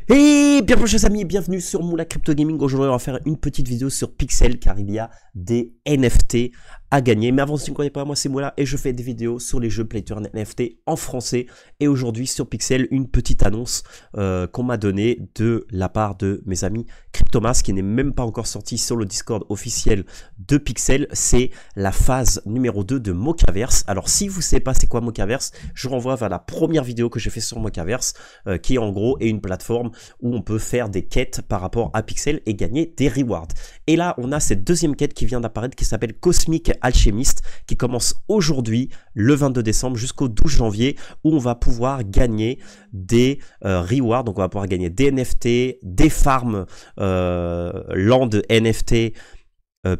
Et bien bonjour chers amis, bienvenue sur Moula Crypto Gaming. Aujourd'hui on va faire une petite vidéo sur Pixel car il y a des NFT à gagner. Mais avant si vous ne connaissez pas, moi c'est Moula et je fais des vidéos sur les jeux Play to Earn NFT en français. Et aujourd'hui sur Pixel, une petite annonce qu'on m'a donnée de la part de mes amis Cryptomas qui n'est même pas encore sorti sur le Discord officiel de Pixel. C'est la phase numéro 2 de Mocaverse. Alors si vous ne savez pas c'est quoi Mocaverse, je renvoie vers la première vidéo que j'ai fait sur Mocaverse qui en gros est une plateforme où on peut faire des quêtes par rapport à Pixel et gagner des rewards. Et là, on a cette deuxième quête qui vient d'apparaître qui s'appelle Cosmic Alchemist qui commence aujourd'hui, le 22 décembre jusqu'au 12 janvier où on va pouvoir gagner des rewards. Donc on va pouvoir gagner des NFT, des farms land NFT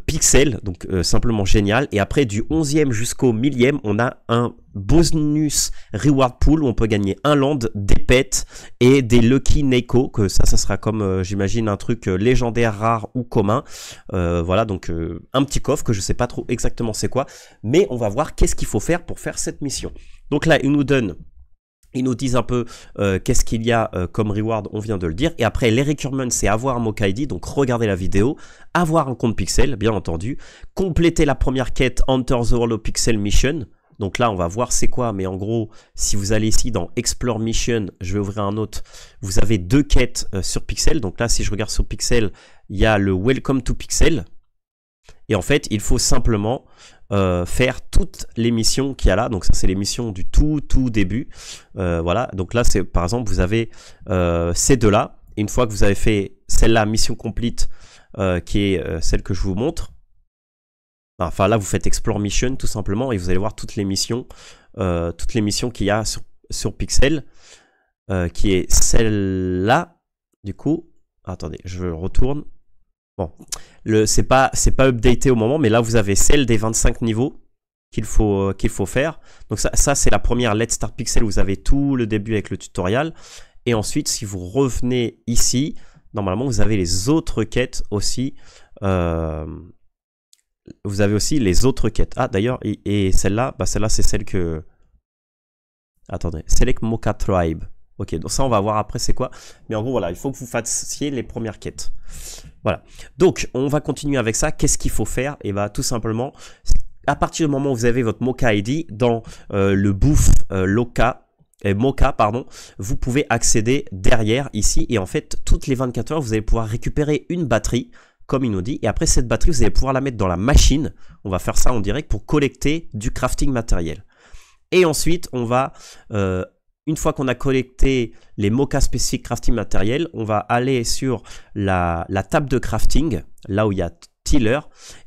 Pixel, donc simplement génial. Et après du 11e jusqu'au 1000e, on a un bonus reward pool où on peut gagner un land, des pets et des lucky Neko, que ça sera comme j'imagine un truc légendaire, rare ou commun. Voilà, donc un petit coffre que je sais pas trop exactement c'est quoi, mais on va voir qu'est-ce qu'il faut faire pour faire cette mission. Donc là, ils nous disent un peu qu'est-ce qu'il y a comme reward, on vient de le dire. Et après, les requirements, c'est avoir un Mocha ID, donc regardez la vidéo, avoir un compte Pixel, bien entendu, compléter la première quête Enter the Holo Pixel Mission. Donc là, on va voir c'est quoi, mais en gros, si vous allez ici dans Explore Mission, je vais ouvrir un autre, vous avez deux quêtes sur Pixel. Donc là, si je regarde sur Pixel, il y a le Welcome to Pixel. Et en fait, il faut simplement faire toutes les missions qu'il y a là. Donc ça, c'est les missions du tout début. Voilà, donc là, c'est par exemple, vous avez ces deux-là. Une fois que vous avez fait celle-là, mission complete, qui est celle que je vous montre. Enfin là, vous faites Explore Mission tout simplement et vous allez voir toutes les missions qu'il y a sur Pixel, qui est celle-là. Du coup, attendez, je retourne. Bon, c'est pas updaté au moment, mais là vous avez celle des 25 niveaux qu'il faut faire. Donc ça c'est la première Let's Start Pixel, vous avez tout le début avec le tutoriel. Et ensuite, si vous revenez ici, normalement vous avez les autres quêtes aussi. Vous avez aussi les autres quêtes. Ah d'ailleurs, et celle-là, celle-là c'est celle que... Attendez, Select Mocha Tribe. Ok, donc ça on va voir après c'est quoi. Mais en gros voilà, il faut que vous fassiez les premières quêtes. Voilà, donc on va continuer avec ça. Qu'est-ce qu'il faut faire? Et bah tout simplement, à partir du moment où vous avez votre Mocha ID dans le bouffe Mocha, pardon, vous pouvez accéder derrière ici. Et en fait, toutes les 24 heures, vous allez pouvoir récupérer une batterie, comme il nous dit. Et après cette batterie, vous allez pouvoir la mettre dans la machine. On va faire ça en direct pour collecter du crafting matériel. Et ensuite, on va... une fois qu'on a collecté les Mocha spécifiques crafting matériel, on va aller sur la table de crafting, là où il y a Tiller,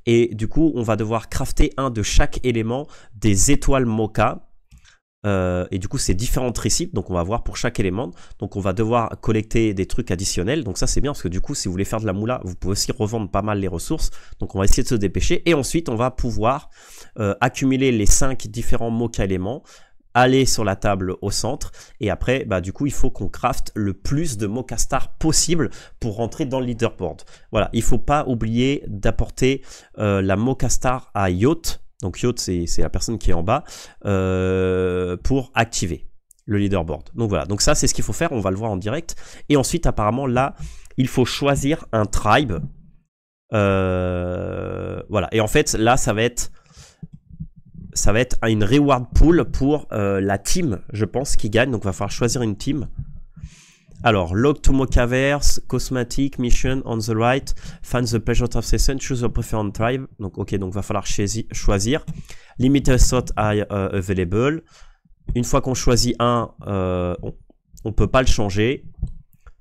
et du coup, on va devoir crafter un de chaque élément des étoiles Mocha. Et du coup, c'est différentes récipes, donc on va voir pour chaque élément. Donc on va devoir collecter des trucs additionnels, donc ça c'est bien parce que du coup, si vous voulez faire de la moula, vous pouvez aussi revendre pas mal les ressources. Donc on va essayer de se dépêcher, et ensuite on va pouvoir accumuler les 5 différents Mocha éléments, aller sur la table au centre et après bah du coup il faut qu'on crafte le plus de Mocha Star possible pour rentrer dans le leaderboard. Voilà, il faut pas oublier d'apporter la Mocha Star à Yacht. Donc Yacht c'est la personne qui est en bas pour activer le leaderboard. Donc voilà, donc ça c'est ce qu'il faut faire, on va le voir en direct. Et ensuite apparemment là il faut choisir un tribe. Voilà, et en fait là ça va être une reward pool pour la team, je pense, qui gagne. Donc, il va falloir choisir une team. Alors, log to Mocaverse, cosmetic, mission on the right, find the pleasure of session, choose your preferred tribe. Donc, ok, donc il va falloir choisir. Limited slot are available. Une fois qu'on choisit un, on ne peut pas le changer.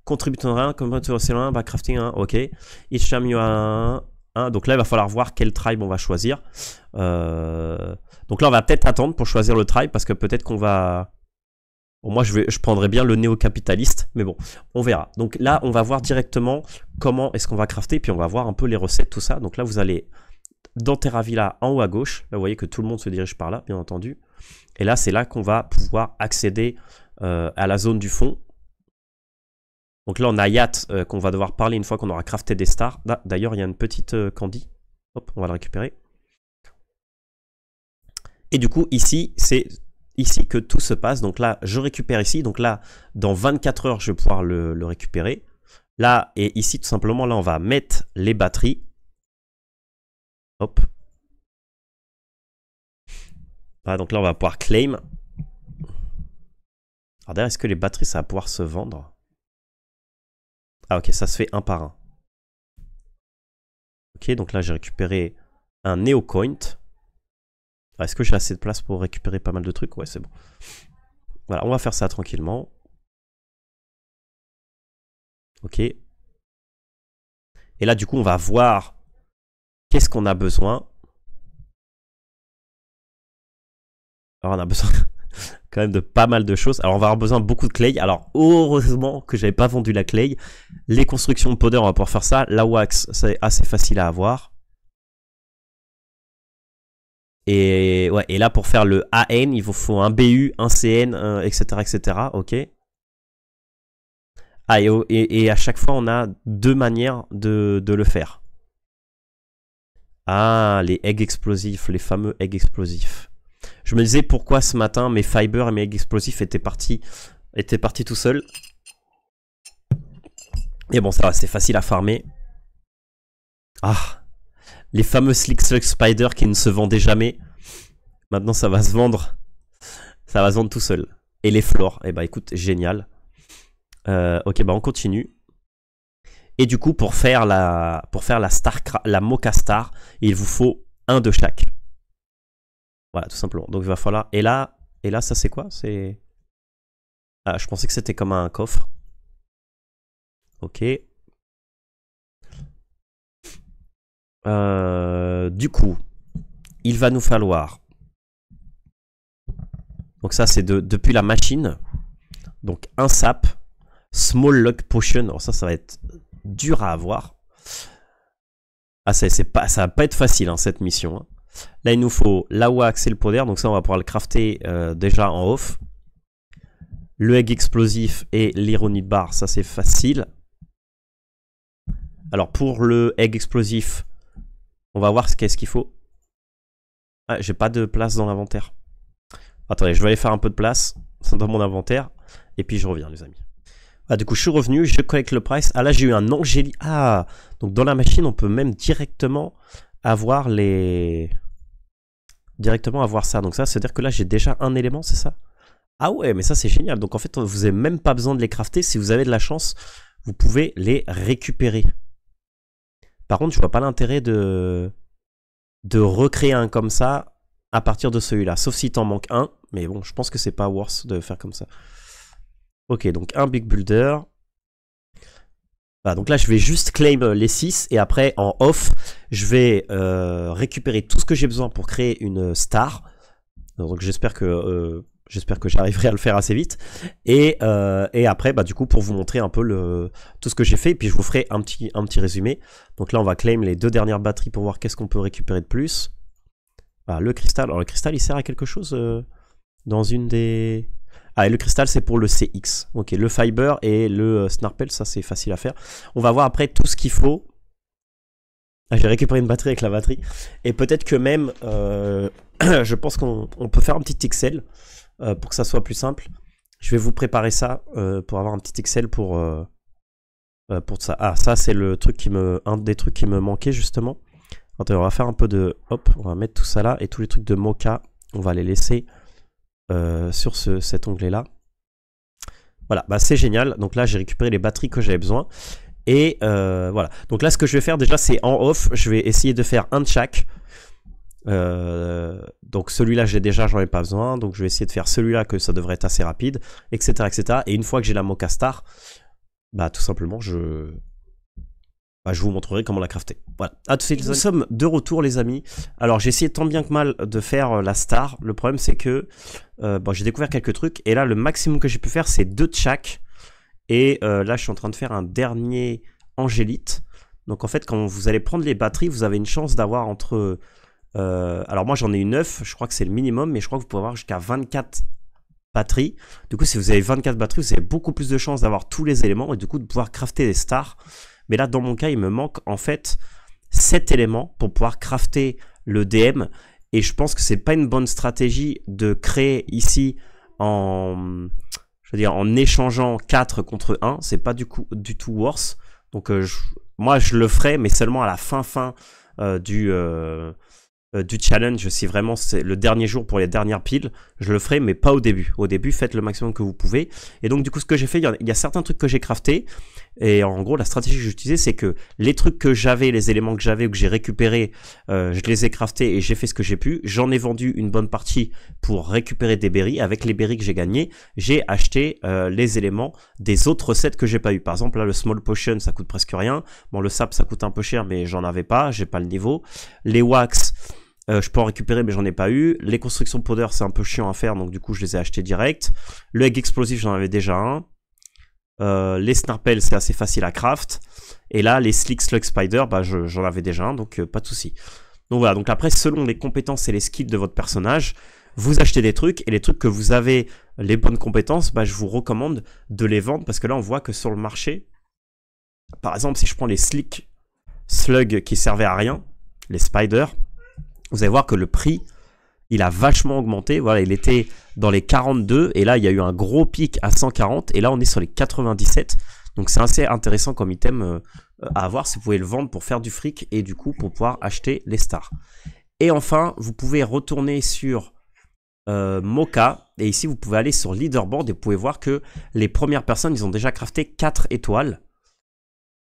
Contributor 1, contributor 1, backcrafting 1, ok. Each time you have un. Donc là, il va falloir voir quel tribe on va choisir. Donc là, on va peut-être attendre pour choisir le tribe parce que peut-être qu'on va... Bon, moi, je prendrais bien le néo-capitaliste, mais bon, on verra. Donc là, on va voir directement comment est-ce qu'on va crafter, puis on va voir un peu les recettes, tout ça. Donc là, vous allez dans Terra Villa en haut à gauche. Là, vous voyez que tout le monde se dirige par là, bien entendu. Et là, c'est là qu'on va pouvoir accéder à la zone du fond. Donc là, on a Yacht qu'on va devoir parler une fois qu'on aura crafté des stars. D'ailleurs, il y a une petite candy. Hop, on va la récupérer. Et du coup, ici, ici que tout se passe. Donc là, je récupère ici. Donc là, dans 24 heures, je vais pouvoir le récupérer. Là, et ici, tout simplement, là, on va mettre les batteries. Hop. Voilà, donc là, on va pouvoir claim. Alors d'ailleurs, est-ce que les batteries, ça va pouvoir se vendre? Ah ok, ça se fait un par un. Ok, donc là, j'ai récupéré un Neocoin. Est-ce que j'ai assez de place pour récupérer pas mal de trucs? Ouais, c'est bon. Voilà, on va faire ça tranquillement. Ok. Et là, du coup, on va voir qu'est-ce qu'on a besoin. Alors, on a besoin quand même de pas mal de choses. Alors, on va avoir besoin de beaucoup de clay. Alors, heureusement que j'avais pas vendu la clay. Les constructions de powder, on va pouvoir faire ça. La wax, c'est assez facile à avoir. Et, ouais, et là, pour faire le AN, il vous faut un BU, un CN, etc., etc. Ok. Ah, et à chaque fois, on a deux manières de le faire. Ah, les eggs explosifs, les fameux eggs explosifs. Je me disais pourquoi ce matin, mes fibers et mes eggs explosifs étaient partis tout seuls. Et bon, ça va, c'est facile à farmer. Ah, les fameux Slick Slug Spider qui ne se vendaient jamais. Maintenant, ça va se vendre. Ça va se vendre tout seul. Et les flores, eh ben écoute, génial. Ok, bah on continue. Et du coup, pour faire la Mocha Star, il vous faut un de chaque. Voilà, tout simplement. Donc il va falloir. Et là, ça c'est quoi? C'est. Ah, je pensais que c'était comme un coffre. Ok. Du coup, il va nous falloir. Donc ça, c'est depuis la machine. Donc un sap, small luck potion. Alors ça va être dur à avoir. Ah, ça va pas être facile, hein, cette mission. Hein. Là, il nous faut la wax et le powder. Donc ça, on va pouvoir le crafter déjà en off. Le egg explosif et l'ironite bar, ça c'est facile. Alors pour le egg explosif, on va voir qu'est-ce qu'il faut. Ah, j'ai pas de place dans l'inventaire. Attendez, je vais aller faire un peu de place dans mon inventaire. Et puis je reviens, les amis. Ah, du coup, je suis revenu, je collecte le price. Ah, là, j'ai eu un angélique. Ah, donc dans la machine, on peut même directement avoir les... Directement avoir ça. Donc ça, c'est-à-dire que là, j'ai déjà un élément, c'est ça? Ah ouais, mais ça, c'est génial. Donc en fait, vous n'avez même pas besoin de les crafter. Si vous avez de la chance, vous pouvez les récupérer. Par contre, je vois pas l'intérêt de recréer un comme ça à partir de celui-là. Sauf si t'en manques un. Mais bon, je pense que c'est pas worth de faire comme ça. Ok, donc un big builder. Voilà, donc là, je vais juste claim les 6. Et après, en off, je vais récupérer tout ce que j'ai besoin pour créer une star. Donc j'espère que j'arriverai à le faire assez vite. Et après, bah, du coup, pour vous montrer un peu tout ce que j'ai fait. Et puis, je vous ferai un petit résumé. Donc là, on va claim les 2 dernières batteries pour voir qu'est-ce qu'on peut récupérer de plus. Voilà, le cristal. Alors, le cristal, il sert à quelque chose dans une des... Ah, et le cristal, c'est pour le CX. Ok, le fiber et le snarpel, ça, c'est facile à faire. On va voir après tout ce qu'il faut. Ah, j'ai récupéré une batterie avec la batterie. Et peut-être que même, je pense qu'on peut faire un petit Excel pour que ça soit plus simple. Je vais vous préparer ça pour avoir un petit Excel pour ça. Ah, ça, c'est le truc un des trucs qui me manquait, justement. Attends, on va faire un peu de... Hop, on va mettre tout ça là. Et tous les trucs de Mocha, on va les laisser sur cet onglet-là. Voilà, bah c'est génial. Donc là, j'ai récupéré les batteries que j'avais besoin. Et voilà. Donc là, ce que je vais faire déjà, c'est en off. Je vais essayer de faire un de chaque. Donc celui-là, j'en ai pas besoin. Donc je vais essayer de faire celui-là, que ça devrait être assez rapide, etc., etc. Et une fois que j'ai la Mocha Star, bah tout simplement, je vous montrerai comment la crafter. Voilà. À tout de suite. Nous sommes de retour, les amis. Alors, j'ai essayé tant bien que mal de faire la star. Le problème, c'est que bon, j'ai découvert quelques trucs. Et là, le maximum que j'ai pu faire, c'est 2 de chaque. Et là, je suis en train de faire un dernier angélite. Donc, en fait, quand vous allez prendre les batteries, vous avez une chance d'avoir entre... alors, moi, j'en ai eu 9. Je crois que c'est le minimum. Mais je crois que vous pouvez avoir jusqu'à 24 batteries. Du coup, si vous avez 24 batteries, vous avez beaucoup plus de chances d'avoir tous les éléments. Et du coup, de pouvoir crafter des stars. Mais là, dans mon cas, il me manque en fait 7 éléments pour pouvoir crafter le DM Et je pense que c'est pas une bonne stratégie de créer ici en échangeant 4 contre 1. C'est pas du tout worse. Donc moi je le ferai, mais seulement à la fin du challenge. Si vraiment c'est le dernier jour pour les dernières piles, je le ferai, mais pas au début. Au début, faites le maximum que vous pouvez. Et donc du coup, ce que j'ai fait, il y a certains trucs que j'ai craftés. Et en gros, la stratégie que j'ai utilisée, c'est que les trucs que j'avais, les éléments que j'avais ou que j'ai récupérés, je les ai craftés et j'ai fait ce que j'ai pu. J'en ai vendu une bonne partie pour récupérer des berries. Avec les berries que j'ai gagnés, j'ai acheté les éléments des autres recettes que j'ai pas eu. Par exemple, là, le small potion, ça coûte presque rien. Bon, le sap, ça coûte un peu cher, mais j'en avais pas, j'ai pas le niveau. Les wax, je peux en récupérer, mais j'en ai pas eu. Les constructions powder, c'est un peu chiant à faire, donc du coup, je les ai achetés direct. Le egg explosif, j'en avais déjà un. Les snarpels, c'est assez facile à craft. Et là, les slick slug spider, bah, j'en avais déjà un, donc pas de souci. Donc voilà, donc après, selon les compétences et les skills de votre personnage, vous achetez des trucs, et les trucs que vous avez les bonnes compétences, bah, je vous recommande de les vendre, parce que là, on voit que sur le marché, par exemple, si je prends les slick slug qui servaient à rien, les spiders, vous allez voir que le prix, il a vachement augmenté. Voilà, il était dans les 42 et là, il y a eu un gros pic à 140 et là, on est sur les 97. Donc, c'est assez intéressant comme item à avoir si vous pouvez le vendre pour faire du fric et du coup, pour pouvoir acheter les stars. Et enfin, vous pouvez retourner sur Mocha et ici, vous pouvez aller sur Leaderboard et vous pouvez voir que les premières personnes, ils ont déjà crafté 4 étoiles.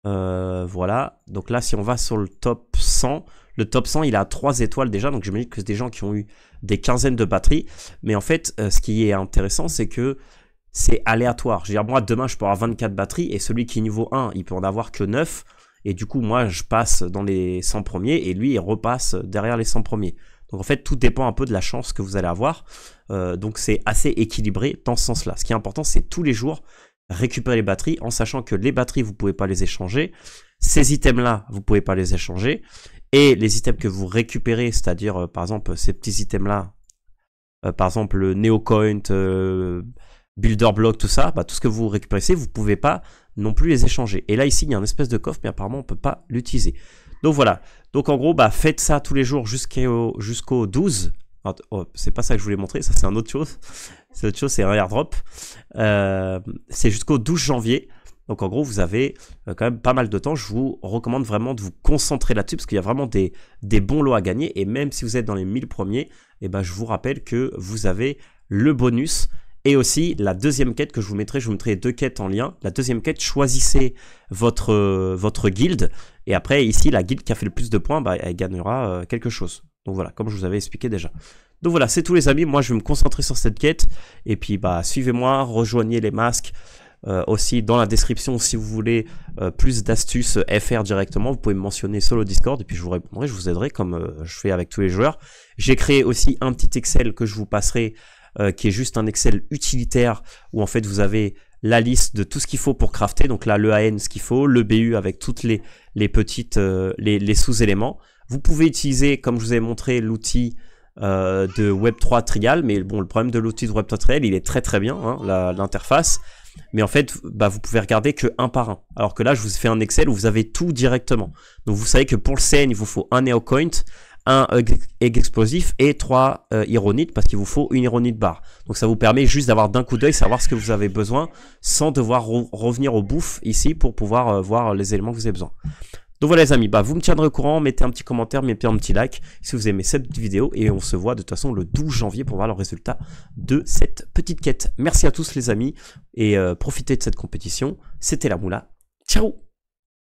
Voilà, donc là si on va sur le top 100, le top 100 il a 3 étoiles déjà, donc j'imagine que c'est des gens qui ont eu des quinzaines de batteries, mais en fait ce qui est intéressant c'est que c'est aléatoire. Je veux dire, moi demain je peux avoir 24 batteries et celui qui est niveau 1 il peut en avoir que 9 et du coup moi je passe dans les 100 premiers et lui il repasse derrière les 100 premiers. Donc en fait tout dépend un peu de la chance que vous allez avoir, donc c'est assez équilibré dans ce sens là. Ce qui est important c'est tous les jours récupérer les batteries en sachant que les batteries vous pouvez pas les échanger, ces items là vous pouvez pas les échanger et les items que vous récupérez, c'est-à-dire par exemple ces petits items là, par exemple le Neocoin, Builder Block, tout ça, bah, tout ce que vous récupérez ici vous pouvez pas non plus les échanger. Et là ici il y a une espèce de coffre mais apparemment on peut pas l'utiliser. Donc voilà, donc en gros bah faites ça tous les jours jusqu'au 12. Oh, c'est pas ça que je voulais montrer, ça c'est un autre chose. C'est autre chose, c'est un airdrop. C'est jusqu'au 12 janvier. Donc en gros, vous avez quand même pas mal de temps. Je vous recommande vraiment de vous concentrer là-dessus parce qu'il y a vraiment des bons lots à gagner. Et même si vous êtes dans les 1000 premiers, eh ben, je vous rappelle que vous avez le bonus. Et aussi la deuxième quête que je vous mettrai les 2 quêtes en lien. La deuxième quête, choisissez votre guilde. Et après, ici, la guilde qui a fait le plus de points, bah, elle gagnera quelque chose. Donc voilà, comme je vous avais expliqué déjà. Donc voilà, c'est tout les amis, moi je vais me concentrer sur cette quête. Et puis bah suivez-moi, rejoignez les masques. Aussi dans la description si vous voulez plus d'astuces FR directement, vous pouvez me mentionner sur le Discord. Et puis je vous répondrai, je vous aiderai comme je fais avec tous les joueurs. J'ai créé aussi un petit Excel que je vous passerai, qui est juste un Excel utilitaire où en fait vous avez la liste de tout ce qu'il faut pour crafter. Donc là le AN ce qu'il faut, le BU avec toutes les petites les sous-éléments. Vous pouvez utiliser, comme je vous ai montré, l'outil de Web3 Trial, mais bon, le problème de l'outil de Web3 Trial, il est très bien, hein, l'interface, mais en fait, bah, vous pouvez regarder que un par un, alors que là, je vous ai fait un Excel où vous avez tout directement. Donc vous savez que pour le CN, il vous faut un Neocoin, un egg explosif et 3 ironites, parce qu'il vous faut une ironite bar. Donc ça vous permet juste d'avoir d'un coup d'œil, savoir ce que vous avez besoin, sans devoir revenir au bouffe ici pour pouvoir voir les éléments que vous avez besoin. Donc voilà les amis, bah vous me tiendrez au courant, mettez un petit commentaire, mettez un petit like si vous aimez cette vidéo et on se voit de toute façon le 12 janvier pour voir le résultat de cette petite quête. Merci à tous les amis et profitez de cette compétition. C'était la Moula. Ciao!